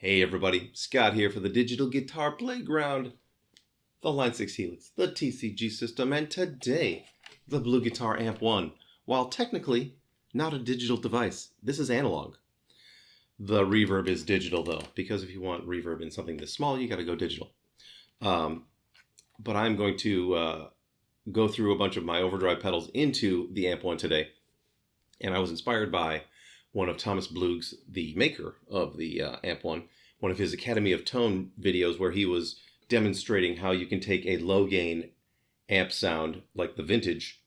Hey everybody, Scott here for the Digital Guitar Playground, the Line 6 Helix, the TCG system, and today, the BluGuitar Amp 1. While technically not a digital device, this is analog. The reverb is digital though, because if you want reverb in something this small, you gotta go digital. But I'm going to go through a bunch of my overdrive pedals into the Amp 1 today. And I was inspired by one of Thomas Blug's, the maker of the Amp 1, one of his Academy of Tone videos where he was demonstrating how you can take a low gain amp sound like the vintage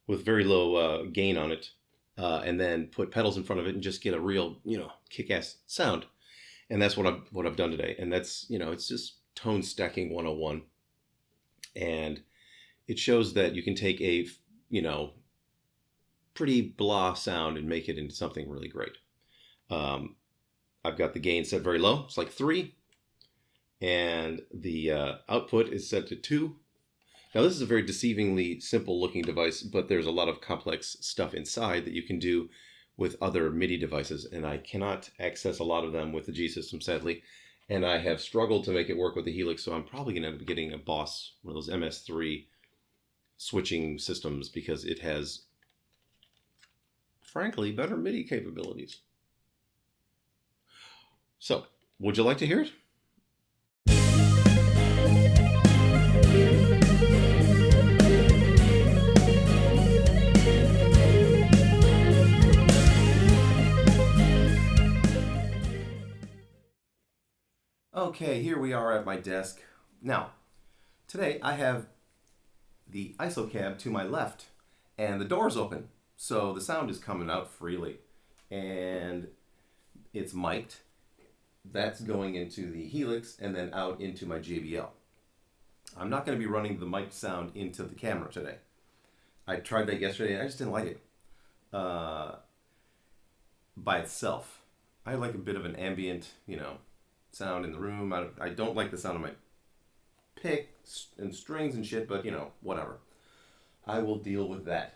with very low gain on it and then put pedals in front of it and just get a real, kick-ass sound. And that's what I've done today. And that's, it's just tone stacking 101. And it shows that you can take a, pretty blah sound and make it into something really great. I've got the gain set very low. It's like 3. And the output is set to 2. Now this is a very deceivingly simple looking device, but there's a lot of complex stuff inside that you can do with other MIDI devices. And I cannot access a lot of them with the G system, sadly. And I have struggled to make it work with the Helix, so I'm probably going to end up getting a Boss, one of those MS3 switching systems, because it has, frankly, better MIDI capabilities. So, would you like to hear it? Okay, here we are at my desk. Now, today I have the ISO cab to my left, and the door's open. So the sound is coming out freely, and it's mic'd. That's going into the Helix and then out into my JBL. I'm not going to be running the mic'd sound into the camera today. I tried that yesterday and I just didn't like it by itself. I like a bit of an ambient, sound in the room. I don't like the sound of my pick and strings and shit, but whatever. I will deal with that.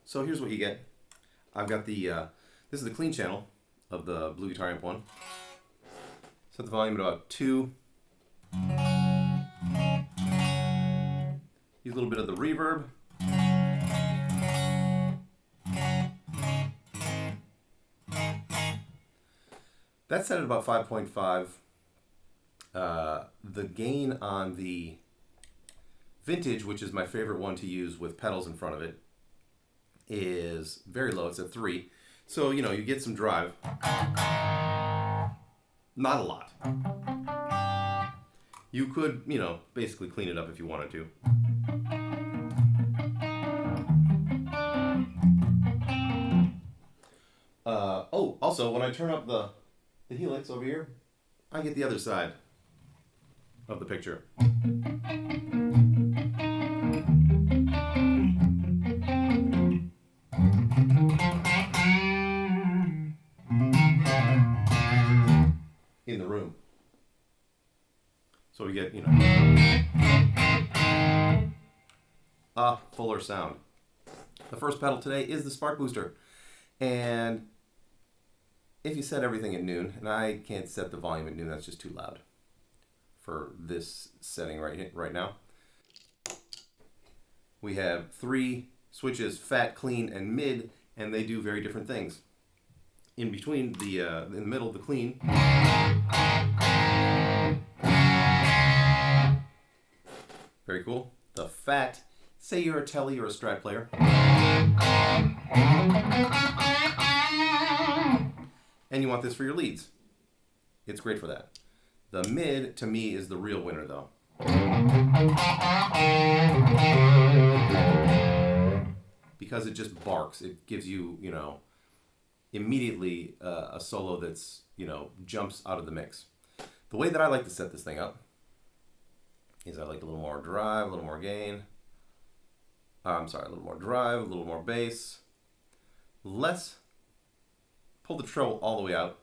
So here's what you get. I've got the, this is the clean channel of the BluGuitar Amp 1. Set the volume at about 2. Use a little bit of the reverb. That's set at about 5.5. The gain on the vintage, which is my favorite one to use with pedals in front of it, is very low. It's at 3. So, you get some drive. Not a lot. You could, basically clean it up if you wanted to. Also, when I turn up the Helix over here, I get the other side of the picture. In the room. So we get, a fuller sound. The first pedal today is the Spark Booster. And if you set everything at noon, and I can't set the volume at noon, that's just too loud for this setting right now. We have 3 switches, fat, clean, and mid, and they do very different things. In between, in the middle, the clean. Very cool. The fat, say you're a Telly or a Strat player. And you want this for your leads. It's great for that. The mid, to me, is the real winner, though. Because it just barks. It gives you, immediately a solo that's, jumps out of the mix. The way that I like to set this thing up is I like a little more drive, a little more gain. A little more drive, a little more bass. Less. Pull the treble all the way out.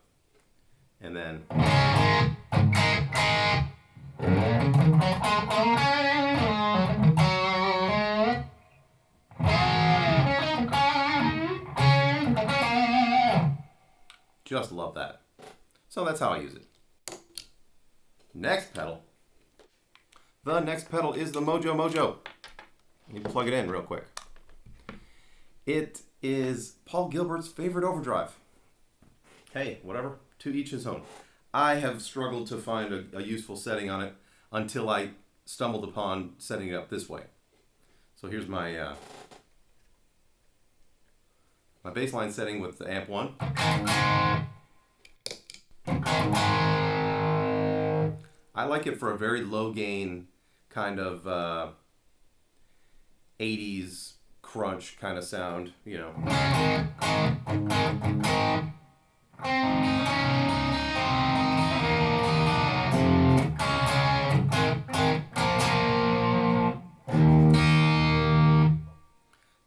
And then. Just love that. So that's how I use it. Next pedal. The next pedal is the Mojo Mojo. Let me plug it in real quick. It is Paul Gilbert's favorite overdrive. Hey, whatever, to each his own. I have struggled to find a useful setting on it until I stumbled upon setting it up this way. So here's my my baseline setting with the amp 1. I like it for a very low gain kind of 80s crunch kind of sound, you know.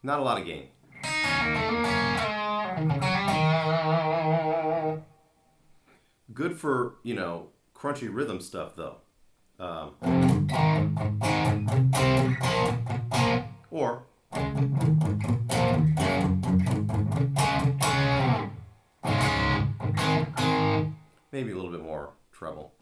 Not a lot of gain. Good for, you know, crunchy rhythm stuff though. Or maybe a little bit more treble.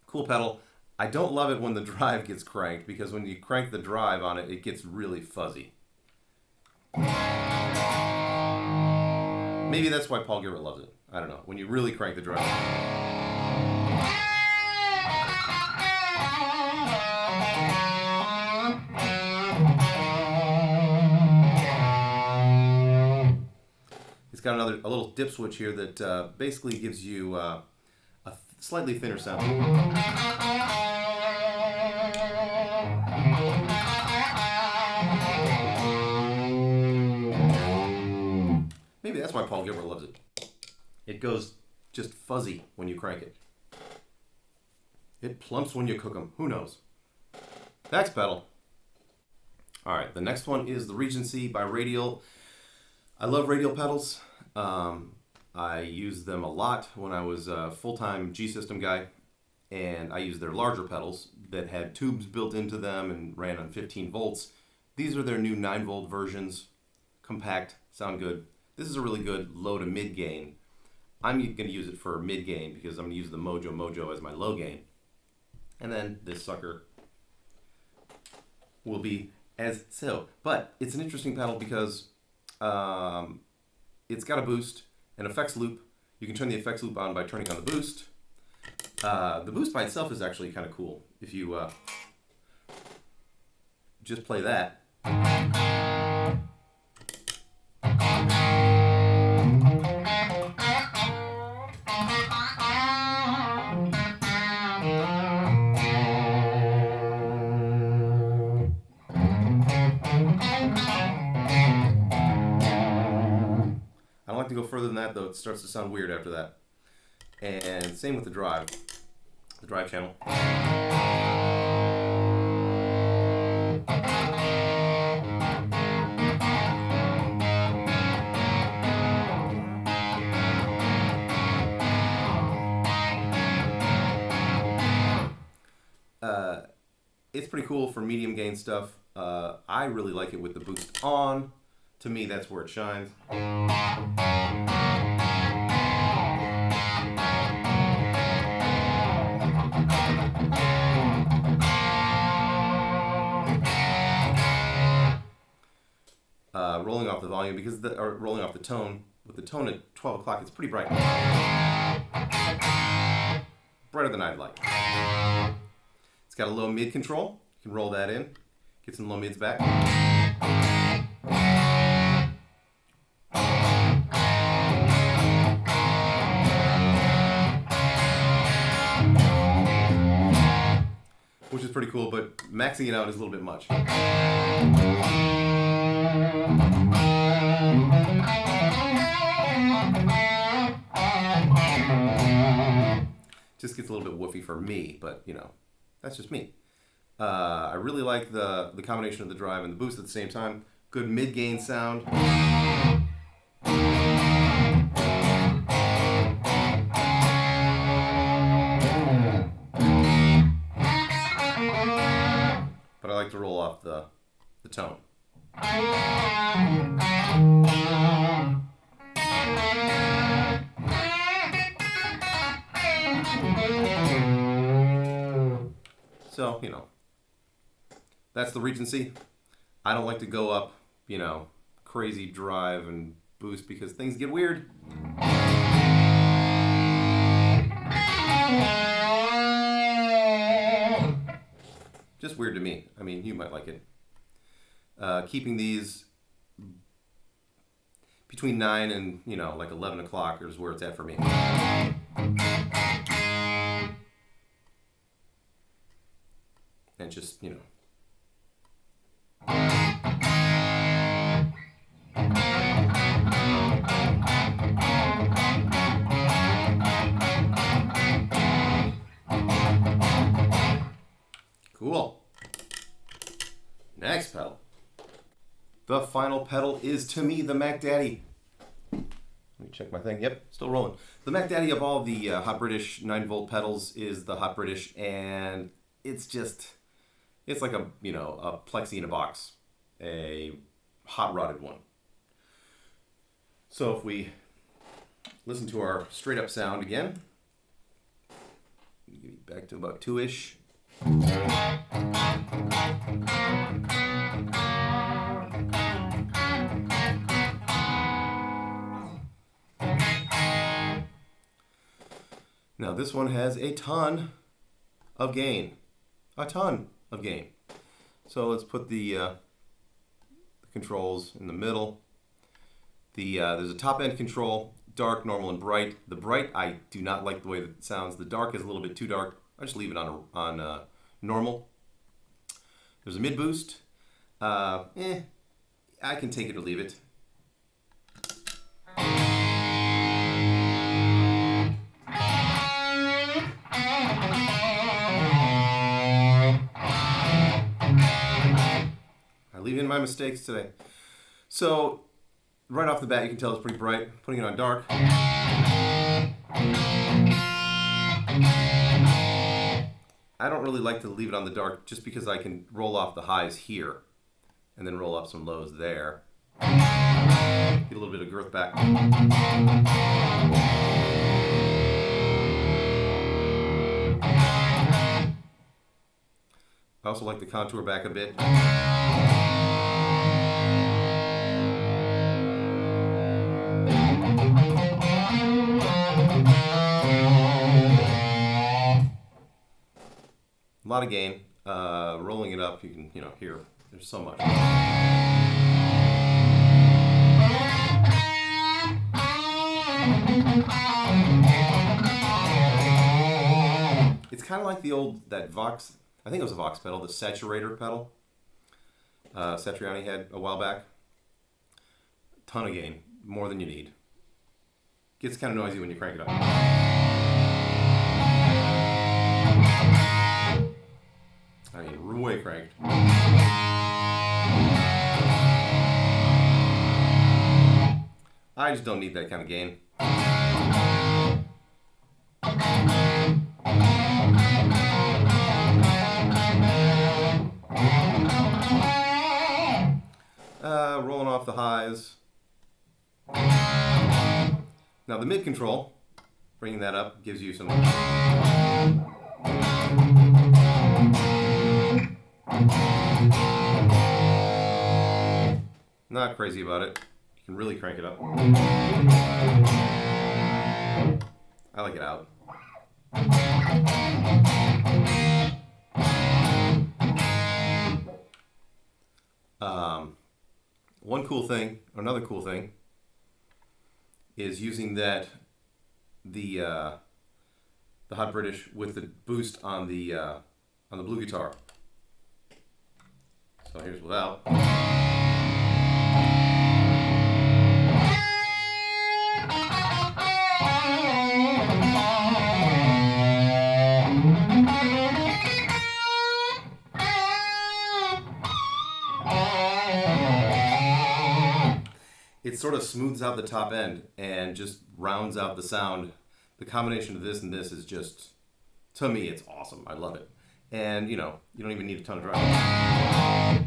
Cool pedal. I don't love it when the drive gets cranked, because when you crank the drive on it, it gets really fuzzy. Maybe that's why Paul Gilbert loves it. I don't know. When you really crank the drive. It's got a little dip switch here that basically gives you a slightly thinner sound. Maybe that's why Paul Gilbert loves it. It goes just fuzzy when you crank it. It plumps when you cook them. Who knows? Next pedal. All right, the next one is the Regency by Radial. I love Radial pedals. I used them a lot when I was a full-time G-System guy, and I used their larger pedals that had tubes built into them and ran on 15 volts. These are their new 9-volt versions. Compact, sound good. This is a really good low to mid gain. I'm going to use it for mid gain because I'm going to use the Mojo Mojo as my low gain. And then this sucker will be as so. But it's an interesting pedal because it's got a boost, an effects loop. You can turn the effects loop on by turning on the boost. The boost by itself is actually kind of cool. If you just play that. I don't like to go further than that though, it starts to sound weird after that. And same with the drive channel. It's pretty cool for medium gain stuff. I really like it with the boost on. To me, that's where it shines. Rolling off the volume or rolling off the tone. With the tone at 12 o'clock, it's pretty bright. Brighter than I'd like. It's got a low mid control. You can roll that in. Get some low mids back. Which is pretty cool, but maxing it out is a little bit much. Just gets a little bit woofy for me, but you know, that's just me. I really like the combination of the drive and the boost at the same time. Good mid-gain sound. like to roll off the tone. So, you know, that's the Regency. I don't like to go up, you know, crazy drive and boost because things get weird. Just weird to me. I mean, you might like it. Keeping these between 9 and, you know, like 11 o'clock is where it's at for me. And just, you know. Cool. Next pedal. The final pedal is, to me, the Mac Daddy. Let me check my thing. Yep, still rolling. The Mac Daddy of all the Hot British 9-volt pedals is the Hot British, and it's just, it's like a, you know, a plexi in a box, a hot rodded one. So if we listen to our straight up sound again, back to about 2-ish. Now this one has a ton of gain. A ton of gain. So let's put the controls in the middle. There's a top end control, dark, normal, and bright. The bright, I do not like the way that it sounds. The dark is a little bit too dark. I just leave it on normal. There's a mid boost. I can take it or leave it. I leave in my mistakes today. So right off the bat, you can tell it's pretty bright. Putting it on dark. I don't really like to leave it on the dark just because I can roll off the highs here and then roll up some lows there. Get a little bit of girth back. I also like to contour back a bit. A lot of gain. Rolling it up, you can, you know, hear there's so much. It's kind of like the old, that Vox, I think it was a Vox pedal, the Saturator pedal. Satriani had a while back. Ton of gain, more than you need. Gets kind of noisy when you crank it up. I mean, way cranked. I just don't need that kind of gain. Rolling off the highs. Now the mid control, bringing that up, gives you some. Not crazy about it. You can really crank it up. I like it out. One cool thing, another cool thing, is using the Hot British with the boost on the BluGuitar. So here's without. It sort of smooths out the top end and just rounds out the sound. The combination of this and this is just, to me, it's awesome. I love it. And, you know, you don't even need a ton of drive.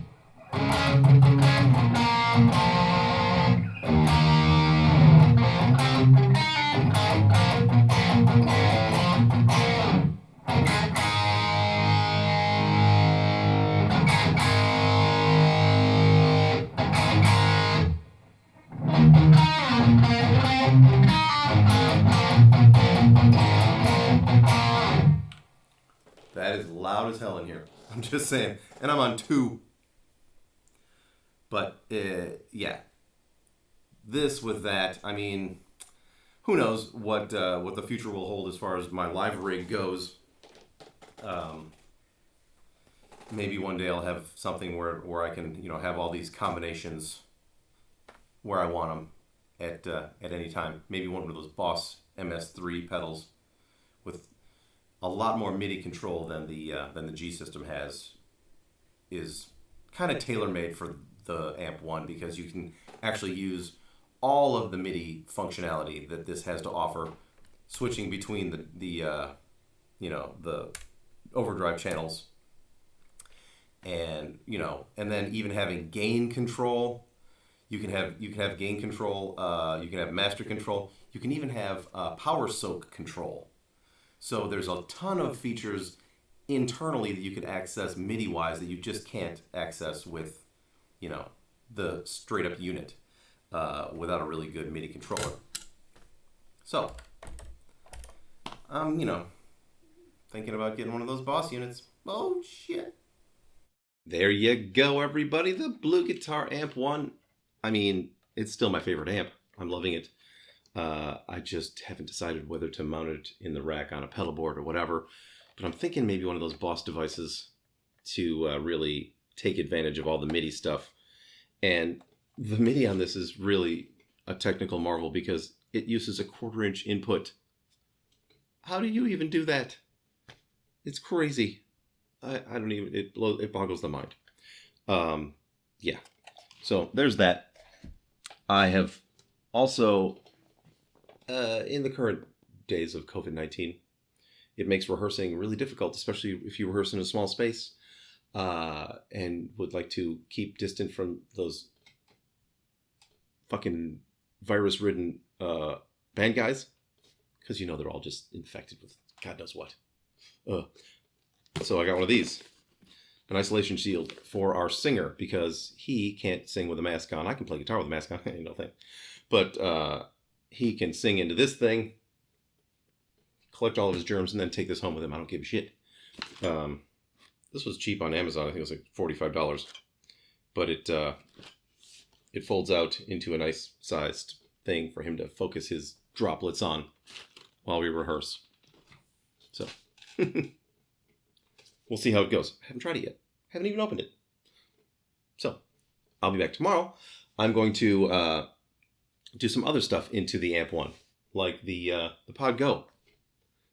That is loud as hell in here. I'm just saying. And I'm on 2. But, yeah. This with that, I mean, who knows what the future will hold as far as my live rig goes. Maybe one day I'll have something where I can, you know, have all these combinations where I want them at any time. Maybe one of those Boss MS3 pedals with a lot more MIDI control than the G system has is kind of tailor made for the Amp 1, because you can actually use all of the MIDI functionality that this has to offer, switching between the overdrive channels, and and then even having gain control. You can have gain control. You can have master control. You can even have power soak control. So there's a ton of features internally that you could access MIDI wise that you just can't access with the straight up unit without a really good MIDI controller. So I'm thinking about getting one of those Boss units. Oh shit. There you go, everybody. The BluGuitar Amp 1. I mean, it's still my favorite amp. I'm loving it. I just haven't decided whether to mount it in the rack on a pedal board or whatever. But I'm thinking maybe one of those Boss devices to really take advantage of all the MIDI stuff. And the MIDI on this is really a technical marvel because it uses a 1/4-inch input. How do you even do that? It's crazy. I don't even, it boggles the mind. Yeah. So there's that. I have also, in the current days of COVID-19, it makes rehearsing really difficult, especially if you rehearse in a small space and would like to keep distant from those fucking virus-ridden band guys, because they're all just infected with God knows what. So I got one of these, an isolation shield for our singer, because he can't sing with a mask on. I can play guitar with a mask on, ain't no thing. But he can sing into this thing, collect all of his germs, and then take this home with him. I don't give a shit. This was cheap on Amazon. I think it was like $45. But it folds out into a nice sized thing for him to focus his droplets on while we rehearse. So we'll see how it goes. I haven't tried it yet. Haven't even opened it. So I'll be back tomorrow. I'm going to do some other stuff into the Amp 1, like the Pod Go.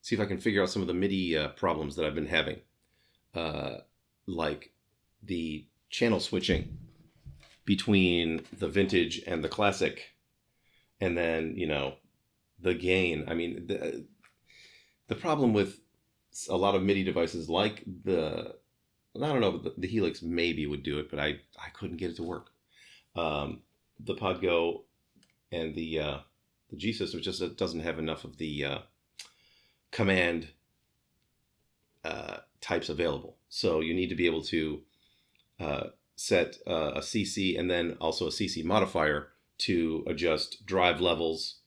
See if I can figure out some of the MIDI problems that I've been having, like the channel switching between the vintage and the classic, and then the gain. I mean, the problem with a lot of MIDI devices, like I don't know, the Helix maybe would do it, but I couldn't get it to work. The Pod Go and the G system just doesn't have enough of the command types available. So you need to be able to set a CC and then also a CC modifier to adjust drive levels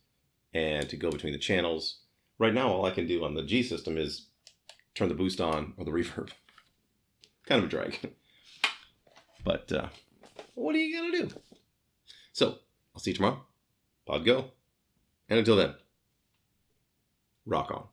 and to go between the channels. Right now, all I can do on the G system is turn the boost on or the reverb. Kind of a drag. But what are you going to do? So I'll see you tomorrow. Pod Go. And until then, rock on.